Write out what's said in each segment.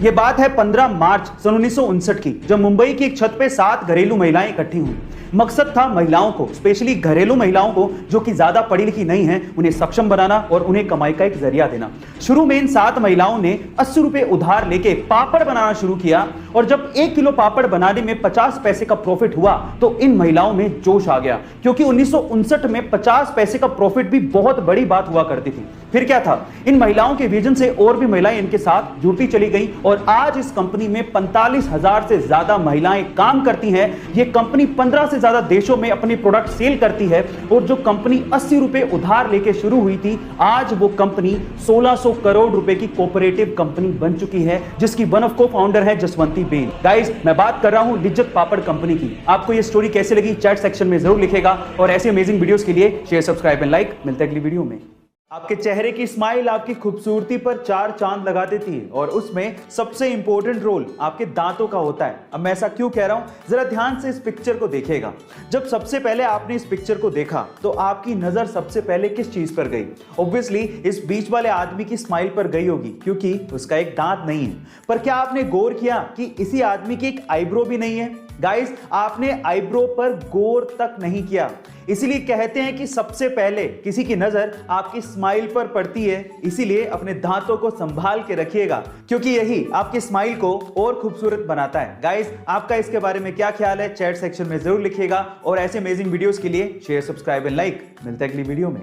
ये बात है 15 मार्च सन 1959 की, जब मुंबई की एक छत पे 7 घरेलू महिलाएं इकट्ठी हुई। मकसद था महिलाओं को, स्पेशली घरेलू महिलाओं को जो कि ज्यादा पढ़ी लिखी नहीं है, उन्हें सक्षम बनाना और उन्हें कमाई का एक जरिया देना। शुरू में इन 7 महिलाओं ने 80 रुपए उधार लेके पापड़ बनाना शुरू किया और जब 1 किलो पापड़ बनाने में 50 पैसे का प्रॉफिट हुआ तो इन महिलाओं में जोश आ गया, क्योंकि 1959 में 50 पैसे का प्रॉफिट भी बहुत बड़ी बात हुआ करती थी। फिर क्या था, इन महिलाओं के विजन से और भी महिलाएं इनके साथ जुड़ती चली गई और आज इस कंपनी में 45,000 से ज्यादा महिलाएं काम करती हैं। ये कंपनी 15 से ज्यादा देशों में अपनी प्रोडक्ट सेल करती है और जो कंपनी 80 रुपए उधार लेके शुरू हुई थी, आज वो कंपनी 1600 करोड़ रुपए की कोऑपरेटिव कंपनी बन चुकी है, जिसकी वन ऑफ को फाउंडर है जसवंती बेन। गाइस, मैं बात कर रहा हूं लिज्जत पापड़ कंपनी की। आपको ये स्टोरी कैसे लगी चैट सेक्शन में जरूर लिखेगा और ऐसे अमेजिंग वीडियोस के लिए शेयर, सब्सक्राइब एंड लाइक। मिलते हैं अगली वीडियो में। आपके चेहरे की स्माइल आपकी खूबसूरती पर 4 चांद लगा देती है और उसमें सबसे इंपॉर्टेंट रोल आपके दांतों का होता है। अब मैं ऐसा क्यों कह रहा हूं, जरा ध्यान से इस पिक्चर को देखिएगा। जब सबसे पहले आपने इस पिक्चर को देखा तो आपकी नजर सबसे पहले किस चीज पर गई? ऑब्वियसली इस बीच वाले आदमी की स्माइल पर गई होगी, क्योंकि उसका एक दांत नहीं है। पर क्या आपने गौर किया कि इसी आदमी की एक आईब्रो भी नहीं है? गाइस, आपने आईब्रो पर गौर तक नहीं किया। इसीलिए कहते हैं कि सबसे पहले किसी की नजर आपकी स्माइल पर पड़ती है। इसीलिए अपने दांतों को संभाल के रखिएगा, क्योंकि यही आपकी स्माइल को और खूबसूरत बनाता है। गाइस, आपका इसके बारे में क्या ख्याल है चैट सेक्शन में जरूर लिखिएगा और ऐसे अमेजिंग वीडियोस के लिए शेयर, सब्सक्राइब एंड लाइक। मिलते हैं अगली वीडियो में।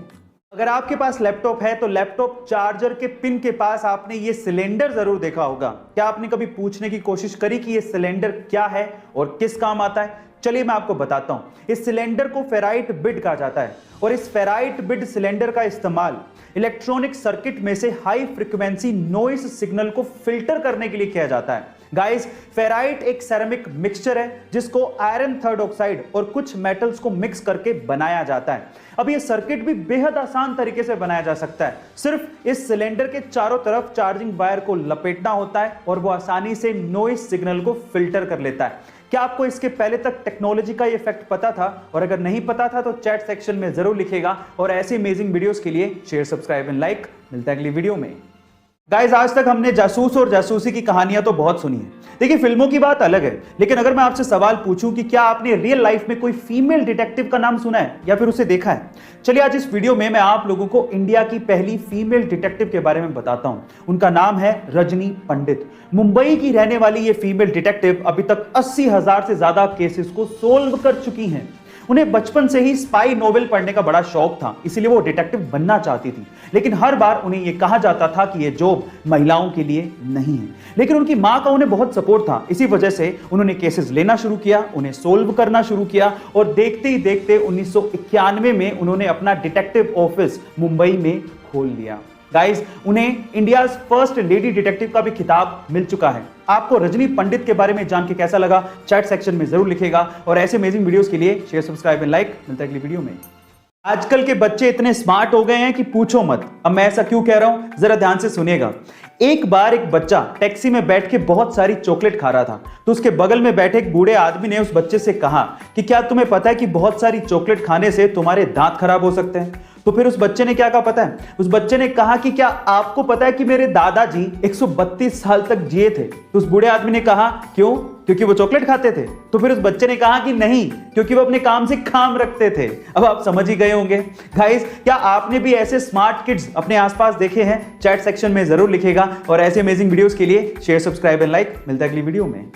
अगर आपके पास लैपटॉप है तो लैपटॉप चार्जर के पिन के पास आपने ये सिलेंडर जरूर देखा होगा। क्या आपने कभी पूछने की कोशिश करी कि ये सिलेंडर क्या है और किस काम आता है? चलिए मैं आपको बताता हूं। इस सिलेंडर को फेराइट बिड कहा जाता है और इस फेराइट बिड सिलेंडर का इस्तेमाल इलेक्ट्रॉनिक सर्किट में से हाई फ्रीक्वेंसी नॉइस सिग्नल को फिल्टर करने के लिए किया जाता है। गाइस, फेराइट एक सेरेमिक मिक्सचर है जिसको आयरन थर्ड ऑक्साइड और कुछ मेटल्स को मिक्स करके बनाया जाता है। अब ये सर्किट भी बेहद आसान तरीके से बनाया जा सकता है। सिर्फ इस सिलेंडर के चारों तरफ चार्जिंग वायर को लपेटना होता है और वो आसानी से नॉइस सिग्नल को फिल्टर कर लेता है। क्या आपको इसके पहले तक टेक्नोलॉजी का ये इफेक्ट पता था? और अगर नहीं पता था तो चैट सेक्शन में जरूर लिखेगा और ऐसे अमेजिंग वीडियोस के लिए शेयर, सब्सक्राइब एंड लाइक। मिलता है अगली वीडियो में। गाइस, आज तक हमने जासूस और जासूसी की कहानियां तो बहुत सुनी है। देखिए, फिल्मों की बात अलग है, लेकिन अगर मैं आपसे सवाल पूछूं कि क्या आपने रियल लाइफ में कोई फीमेल डिटेक्टिव का नाम सुना है या फिर उसे देखा है? चलिए आज इस वीडियो में मैं आप लोगों को इंडिया की पहली फीमेल डिटेक्टिव के बारे में बताता हूं। उनका नाम है रजनी पंडित। मुंबई की रहने वाली ये फीमेल डिटेक्टिव अभी तक 80,000 से ज्यादा केसेस को सोल्व कर चुकी हैं। उन्हें बचपन से ही स्पाई नोवेल पढ़ने का बड़ा शौक था, इसीलिए वो डिटेक्टिव बनना चाहती थी। लेकिन हर बार उन्हें यह कहा जाता था कि यह जॉब महिलाओं के लिए नहीं है। लेकिन उनकी मां का उन्हें बहुत सपोर्ट था। इसी वजह से उन्होंने केसेस लेना शुरू किया, उन्हें सोल्व करना शुरू किया और देखते ही देखते 1991 में उन्होंने अपना डिटेक्टिव ऑफिस मुंबई में खोल लिया। गाइस, उन्हें इंडिया फर्स्ट लेडी डिटेक्टिव का भी खिताब मिल चुका है। आपको रजनी पंडित के बारे में जान के कैसा लगा चैट सेक्शन में जरूर लिखेगा और ऐसे अमेजिंग वीडियोस के लिए शेयर, सब्सक्राइब एंड लाइक। मिलता है अगली वीडियो में। आजकल के बच्चे इतने स्मार्ट हो गए हैं कि पूछो मत। अब मैं ऐसा क्यों कह रहा हूं, जरा ध्यान से सुनिएगा। एक बार एक बच्चा टैक्सी में बैठ के बहुत सारी चॉकलेट खा रहा था, तो उसके बगल में बैठे एक बूढ़े आदमी ने उस बच्चे से कहा कि क्या तुम्हें पता है कि बहुत सारी चॉकलेट खाने से तुम्हारे दांत खराब हो सकते हैं? तो फिर उस बच्चे ने क्या कहा पता है? उस बच्चे ने कहा कि क्या आपको पता है कि मेरे दादाजी 132 साल तक जिए थे? तो उस बूढ़े आदमी ने कहा क्यों? क्योंकि वो चॉकलेट खाते थे? तो फिर उस बच्चे ने कहा कि नहीं, क्योंकि वो अपने काम से काम रखते थे। अब आप समझ ही गए होंगे। गाइस, क्या आपने भी ऐसे स्मार्ट किड्स अपने आसपास देखे हैं? चैट सेक्शन में जरूर लिखेगा और ऐसे अमेजिंग वीडियोस के लिए शेयर, सब्सक्राइब एंड लाइक। मिलता है अगली वीडियो में।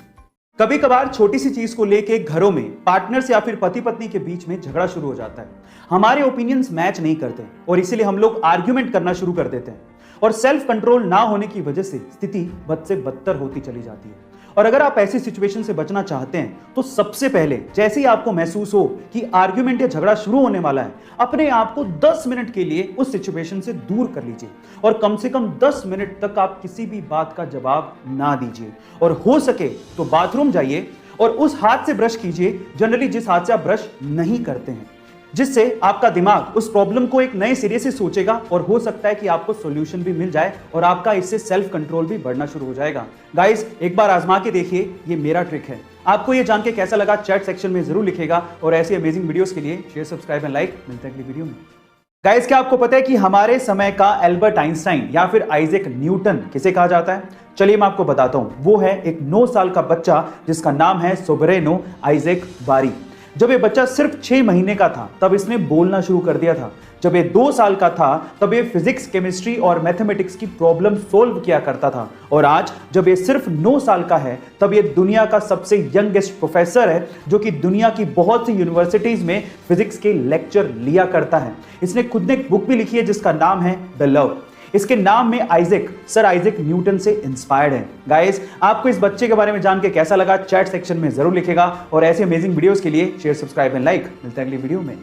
कभी कभार छोटी सी चीज को लेके घरों में पार्टनर्स या फिर पति पत्नी के बीच में झगड़ा शुरू हो जाता है। हमारे ओपिनियंस मैच नहीं करते और इसीलिए हम लोग आर्ग्यूमेंट करना शुरू कर देते हैं और सेल्फ कंट्रोल ना होने की वजह से स्थिति बद से बदतर होती चली जाती है। और अगर आप ऐसी सिचुएशन से बचना चाहते हैं तो सबसे पहले जैसे ही आपको महसूस हो कि आर्ग्यूमेंट या झगड़ा शुरू होने वाला है, अपने आप को 10 मिनट के लिए उस सिचुएशन से दूर कर लीजिए और कम से कम 10 मिनट तक आप किसी भी बात का जवाब ना दीजिए और हो सके तो बाथरूम जाइए और उस हाथ से ब्रश कीजिए जनरली जिस हाथ से आप ब्रश नहीं करते हैं, जिससे आपका दिमाग उस प्रॉब्लम को एक नए सिरे से सोचेगा और हो सकता है कि आपको सॉल्यूशन भी मिल जाए और आपका इससे सेल्फ कंट्रोल भी बढ़ना शुरू हो जाएगा। गाइस, एक बार आजमा के देखिए, ये मेरा ट्रिक है। आपको ये जान के कैसा लगा चैट सेक्शन में जरूर लिखेगा और ऐसी अमेजिंग वीडियोस के लिए शेयर, सब्सक्राइब एंड लाइक। मिलते हैं अगली वीडियो में। गाइस, क्या आपको पता है कि हमारे समय का एल्बर्ट आइंस्टाइन या फिर आइजैक न्यूटन किसे कहा जाता है? चलिए मैं आपको बताता हूं। वो है एक 9 साल का बच्चा जिसका नाम है सोबरेनो आइजैक बारी। जब ये बच्चा सिर्फ 6 महीने का था तब इसने बोलना शुरू कर दिया था। जब ये 2 साल का था तब ये फिजिक्स, केमिस्ट्री और मैथमेटिक्स की प्रॉब्लम सोल्व किया करता था। और आज जब ये सिर्फ 9 साल का है तब ये दुनिया का सबसे यंगेस्ट प्रोफेसर है जो कि दुनिया की बहुत सी यूनिवर्सिटीज में फिजिक्स के लेक्चर लिया करता है। इसने खुद ने एक बुक भी लिखी है जिसका नाम है द लव। इसके नाम में आइजैक सर आइजैक न्यूटन से इंस्पायर्ड है। गाइस, आपको इस बच्चे के बारे में जान के कैसा लगा चैट सेक्शन में जरूर लिखेगा और ऐसे अमेजिंग वीडियोस के लिए शेयर, सब्सक्राइब एंड लाइक। मिलते हैं अगली वीडियो में।